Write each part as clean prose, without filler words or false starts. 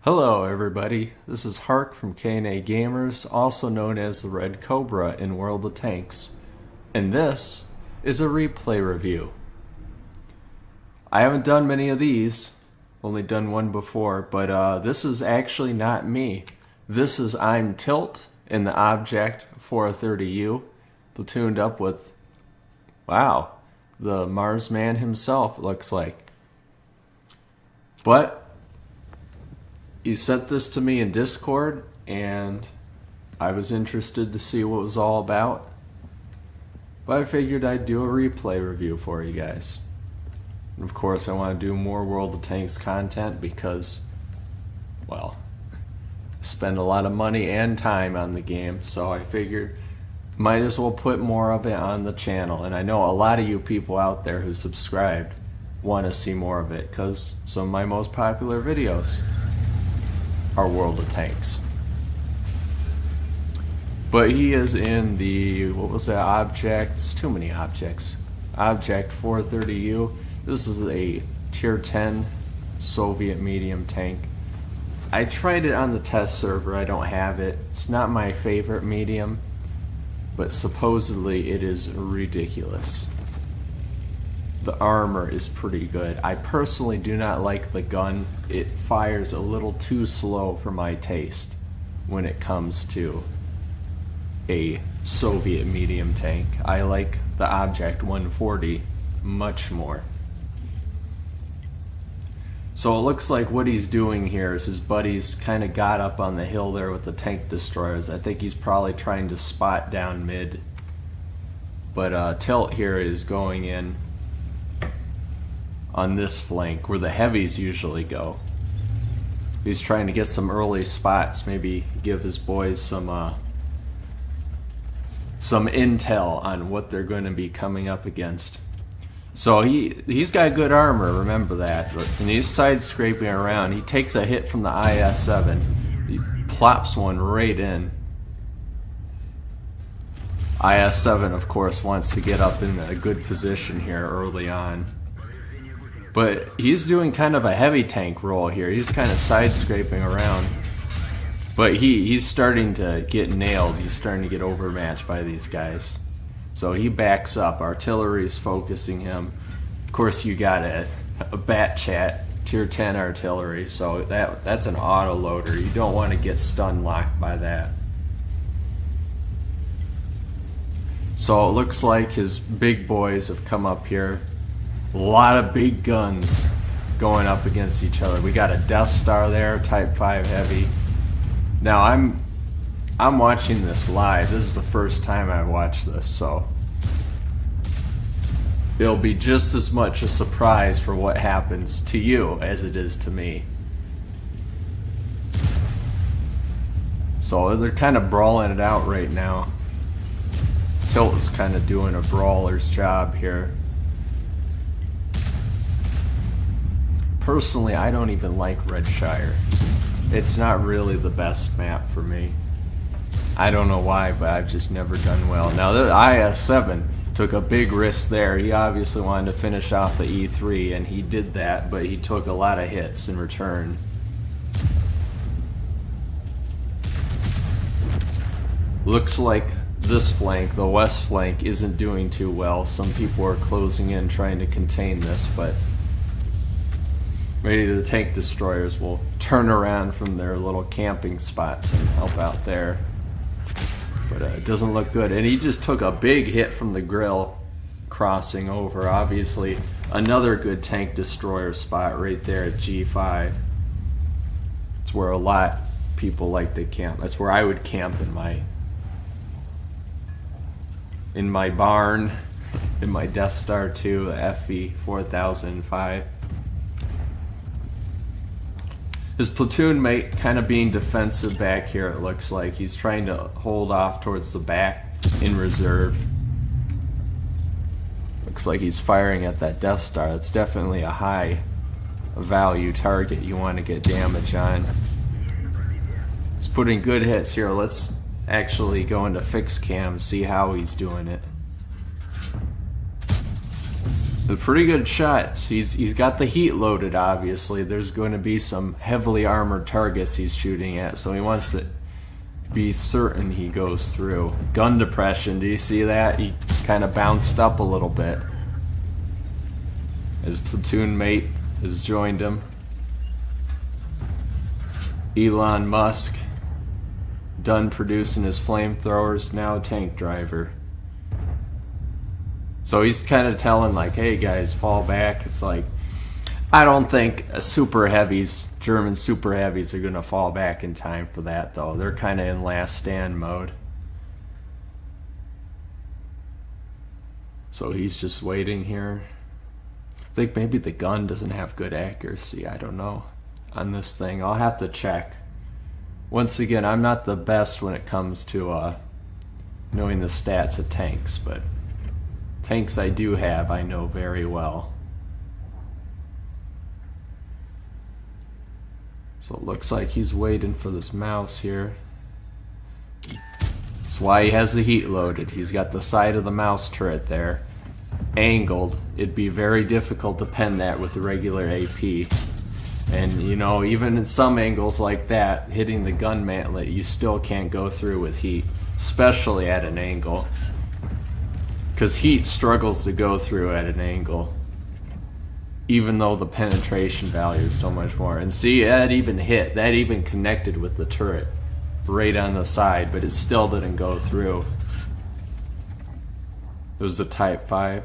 Hello everybody, this is Hark from K&A Gamers, also known as TheRedCobra in World of Tanks, and this is a replay review. I haven't done many of these, only done one before, but this is actually not me. This is I'm Tilt in the Object 430U, platooned up with, wow, the Marsman himself, it looks like. But he sent this to me in Discord, and I was interested to see what it was all about. But I figured I'd do a replay review for you guys. And of course, I want to do more World of Tanks content because, well, I spend a lot of money and time on the game, so I figured might as well put more of it on the channel. And I know a lot of you people out there who subscribed want to see more of it because some of my most popular videos are World of Tanks. But he is in the, what was that object? It's too many objects. Object 430U. This is a tier 10 Soviet medium tank. I tried it on the test server. I don't have it. It's not my favorite medium, but supposedly it is ridiculous. The armor is pretty good. I personally do not like the gun. It fires a little too slow for my taste when it comes to a Soviet medium tank. I like the Object 140 much more. So it looks like what he's doing here is his buddies kind of got up on the hill there with the tank destroyers. I think he's probably trying to spot down mid. But Tilt here is going in on this flank where the heavies usually go. He's trying to get some early spots, maybe give his boys some intel on what they're going to be coming up against. So he's got good armor, remember that, and he's side scraping around. He takes a hit from the IS-7, he plops one right in. IS-7 of course wants to get up in a good position here early on. But he's doing kind of a heavy tank role here. He's kind of side scraping around. But he's starting to get nailed. He's starting to get overmatched by these guys. So he backs up. Artillery's focusing him. Of course, you got a bat chat, tier 10 artillery. So that's an auto loader. You don't want to get stun locked by that. So it looks like his big boys have come up here. A lot of big guns going up against each other. We got a Death Star there, Type 5 heavy. Now I'm watching this live. This is the first time I've watched this, so it'll be just as much a surprise for what happens to you as it is to me. So they're kind of brawling it out right now. Tilt is kind of doing a brawler's job here. Personally, I don't even like Redshire. It's not really the best map for me. I don't know why, but I've just never done well. Now, the IS-7 took a big risk there. He obviously wanted to finish off the E3, and he did that, but he took a lot of hits in return. Looks like this flank, the west flank, isn't doing too well. Some people are closing in trying to contain this, but maybe the tank destroyers will turn around from their little camping spots and help out there. But it doesn't look good. And he just took a big hit from the grill crossing over. Obviously, another good tank destroyer spot right there at G5. It's where a lot of people like to camp. That's where I would camp in my barn, in my Death Star 2, FV 4005. His platoon mate kind of being defensive back here, it looks like. He's trying to hold off towards the back in reserve. Looks like he's firing at that Death Star. That's definitely a high value target you want to get damage on. He's putting good hits here. Let's actually go into fix cam, see how he's doing it. They're pretty good shots. He's got the heat loaded, obviously. There's going to be some heavily armored targets he's shooting at, so he wants to be certain he goes through. Gun depression, do you see that? He kind of bounced up a little bit. His platoon mate has joined him. Elon Musk, done producing his flamethrowers, now a tank driver. So he's kind of telling like, hey guys, fall back. It's like, I don't think super heavies, German super heavies are going to fall back in time for that though. They're kind of in last stand mode. So he's just waiting here. I think maybe the gun doesn't have good accuracy. I don't know on this thing. I'll have to check. Once again, I'm not the best when it comes to knowing the stats of tanks, but tanks I do have, I know very well. So it looks like he's waiting for this mouse here. That's why he has the heat loaded. He's got the side of the mouse turret there angled. It'd be very difficult to pen that with a regular AP. And you know, even in some angles like that, hitting the gun mantlet, you still can't go through with heat, especially at an angle. Because heat struggles to go through at an angle, even though the penetration value is so much more. And see, that even hit, that even connected with the turret right on the side, but it still didn't go through. It was the Type 5.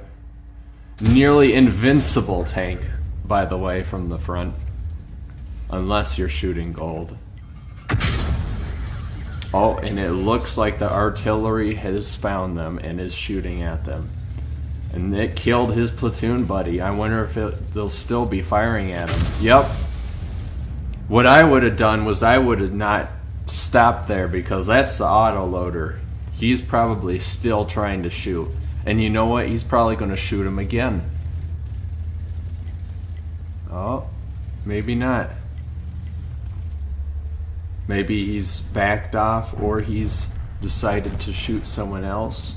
Nearly invincible tank, by the way, from the front. Unless you're shooting gold. Oh, and it looks like the artillery has found them and is shooting at them. And it killed his platoon buddy. I wonder if they'll still be firing at him. Yep. What I would have done was I would have not stopped there because that's the autoloader. He's probably still trying to shoot. And you know what? He's probably going to shoot him again. Oh, maybe not. Maybe he's backed off, or he's decided to shoot someone else.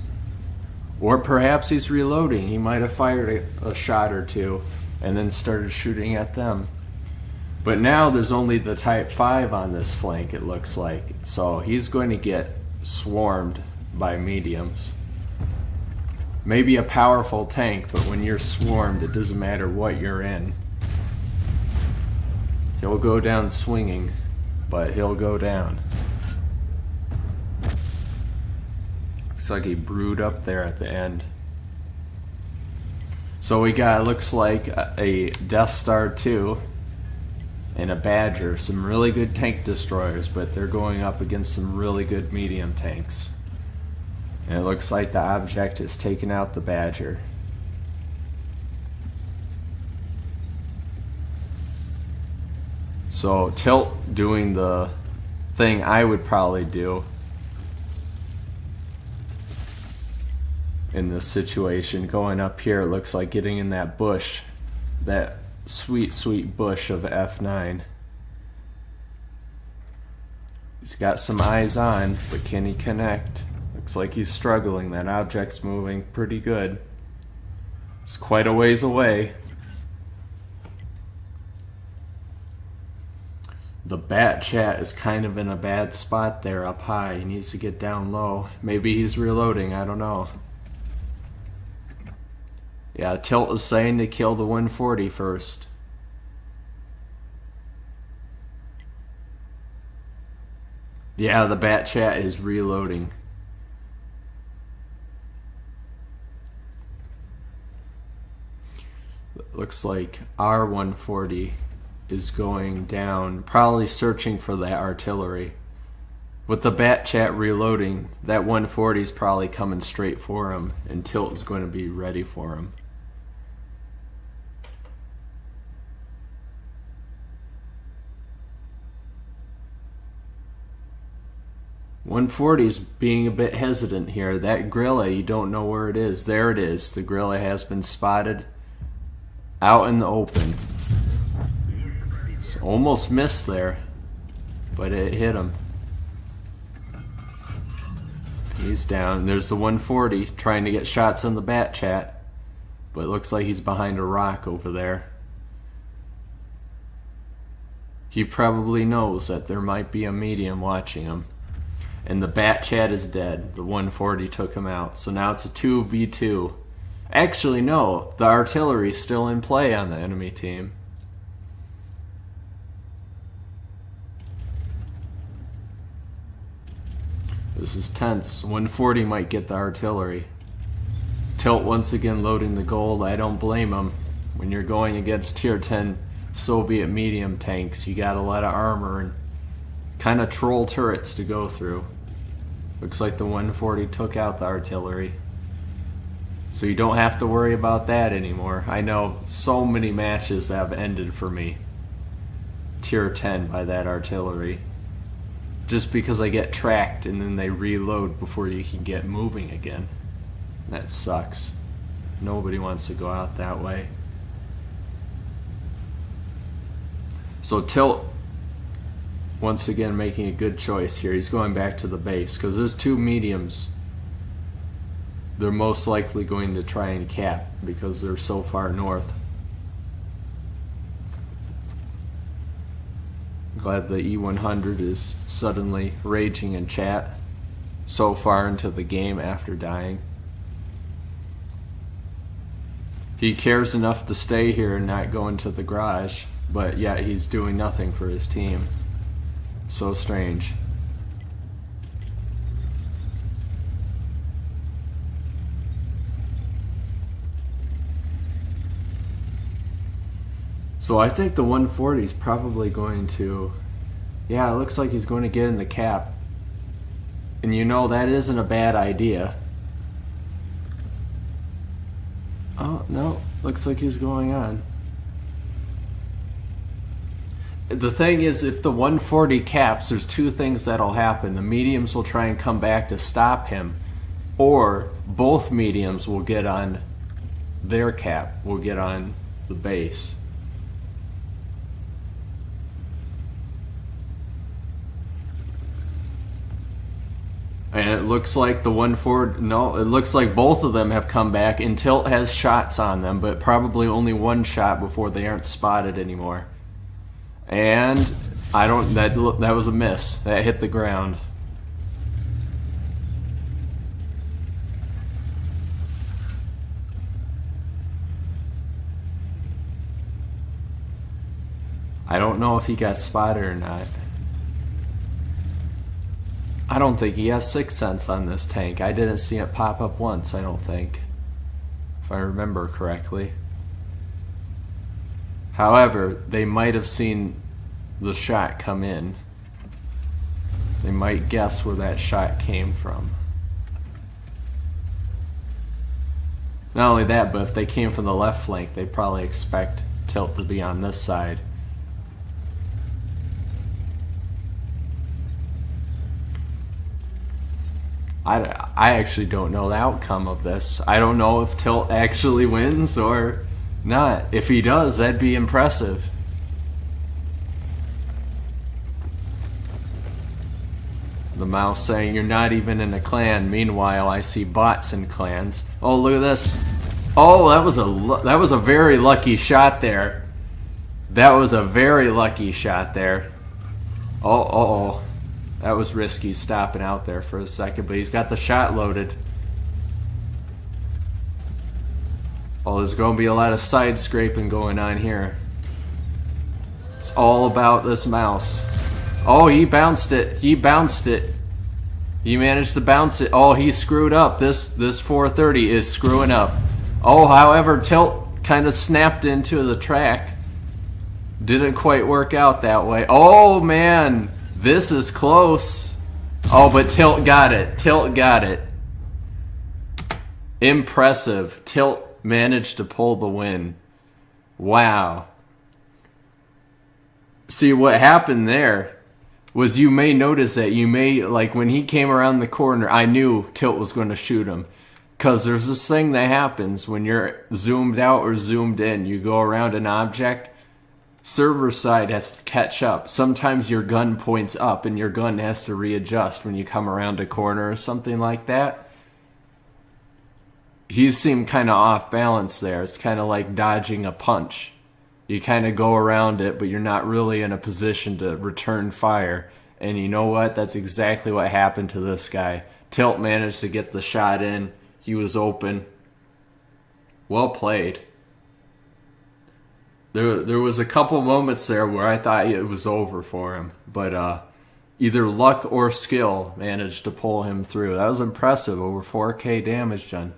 Or perhaps he's reloading. He might have fired a shot or two and then started shooting at them. But now there's only the Type 5 on this flank, it looks like. So he's going to get swarmed by mediums. Maybe a powerful tank, but when you're swarmed, it doesn't matter what you're in. He'll go down swinging, but he'll go down. Looks like he brewed up there at the end. So we got, looks like a Death Star 2 and a Badger. Some really good tank destroyers, but they're going up against some really good medium tanks. And it looks like the object has taken out the Badger. So Tilt doing the thing I would probably do in this situation, going up here, it looks like getting in that bush, that sweet, sweet bush of F9. He's got some eyes on, but can he connect? Looks like he's struggling. That object's moving pretty good. It's quite a ways away. The Bat Chat is kind of in a bad spot there up high. He needs to get down low. Maybe he's reloading, I don't know. Yeah, Tilt is saying to kill the 140 first. Yeah, the Bat Chat is reloading. Looks like our 140 is going down, probably searching for that artillery. With the Bat Chat reloading, that 140 is probably coming straight for him, and Tilt is going to be ready for him. .140's being a bit hesitant here. That Grilla, you don't know where it is. There it is. The Grilla has been spotted out in the open. It's almost missed there, but it hit him. He's down. There's the 140 trying to get shots on the Bat Chat. but it looks like he's behind a rock over there. He probably knows that there might be a medium watching him. And the Bat Chat is dead. The 140 took him out. So now it's a 2v2. Actually, no. The artillery's still in play on the enemy team. This is tense. 140 might get the artillery. Tilt once again loading the gold. I don't blame him. When you're going against tier 10 Soviet medium tanks, you got a lot of armor and kind of troll turrets to go through. Looks like the 140 took out the artillery. So you don't have to worry about that anymore. I know so many matches have ended for me. Tier 10 by that artillery. Just because I get tracked and then they reload before you can get moving again. That sucks. Nobody wants to go out that way. So Tilt, once again, making a good choice here. He's going back to the base because there's two mediums. They're most likely going to try and cap because they're so far north. Glad the E100 is suddenly raging in chat so far into the game after dying. He cares enough to stay here and not go into the garage, but yet he's doing nothing for his team. So strange. So I think the 140 is probably going to, yeah, it looks like he's going to get in the cap. And you know that isn't a bad idea. Oh, no, looks like he's going on. The thing is, if the 140 caps, there's two things that'll happen. The mediums will try and come back to stop him, or both mediums will get on their cap, will get on the base. And it looks like the 140, no, it looks like both of them have come back, and Tilt has shots on them, but probably only one shot before they aren't spotted anymore. And I don't, that was a miss. That hit the ground. I don't know if he got spotted or not. I don't think he has 6th sense on this tank. I didn't see it pop up once, I don't think, if I remember correctly. However, they might have seen the shot come in. They might guess where that shot came from. Not only that, but if they came from the left flank, they probably expect Tilt to be on this side. I actually don't know the outcome of this. I don't know if Tilt actually wins or not. If he does, that'd be impressive. The mouse saying you're not even in a clan. Meanwhile, I see bots in clans. Oh, look at this. Oh, that was a very lucky shot there. That was a very lucky shot there. Oh. That was risky stopping out there for a second, but he's got the shot loaded. Oh, there's going to be a lot of side scraping going on here. It's all about this mouse. Oh, he bounced it. He bounced it. He managed to bounce it. Oh, he screwed up. This 430 is screwing up. Oh, however, Tilt kind of snapped into the track. Didn't quite work out that way. Oh, man. This is close. Oh, but Tilt got it. Tilt got it. Impressive. Tilt managed to pull the win. Wow. See, what happened there was, you may notice that like when he came around the corner, I knew Tilt was going to shoot him. Because there's this thing that happens when you're zoomed out or zoomed in. You go around an object. Server side has to catch up. Sometimes your gun points up and your gun has to readjust when you come around a corner or something like that. he seemed kind of off balance there. It's kind of like dodging a punch. You kind of go around it, but you're not really in a position to return fire. And you know what? That's exactly what happened to this guy. Tilt managed to get the shot in. He was open. Well played. There was a couple moments there where I thought it was over for him, but either luck or skill managed to pull him through. That was impressive. Over 4K damage done.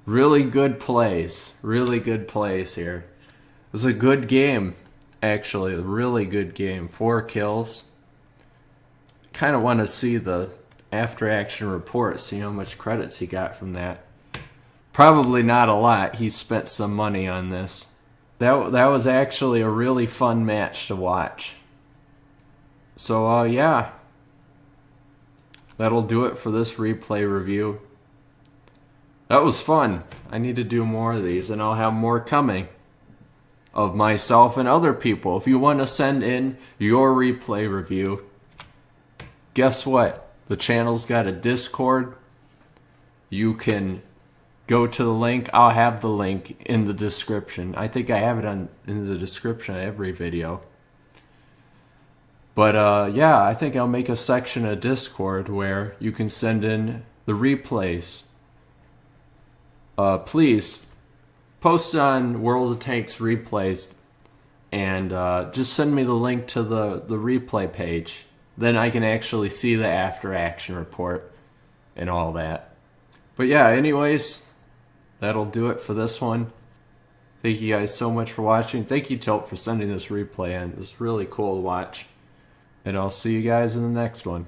Really good plays. Really good plays here. It was a good game, actually. A really good game. 4 kills. Kind of want to see the after-action report, see how much credits he got from that. Probably not a lot. He spent some money on this. That was actually a really fun match to watch. So, yeah. That'll do it for this replay review. That was fun. I need to do more of these, and I'll have more coming of myself and other people. If you want to send in your replay review, guess what? The channel's got a Discord. You can go to the link. I'll have the link in the description. I think I have it in the description of every video. But yeah, I think I'll make a section of Discord where you can send in the replays. Please post on World of Tanks replays and just send me the link to the replay page. Then I can actually see the after action report and all that. But yeah, anyways, that'll do it for this one. Thank you guys so much for watching. Thank you, Tilt, for sending this replay in. It was really cool to watch. And I'll see you guys in the next one.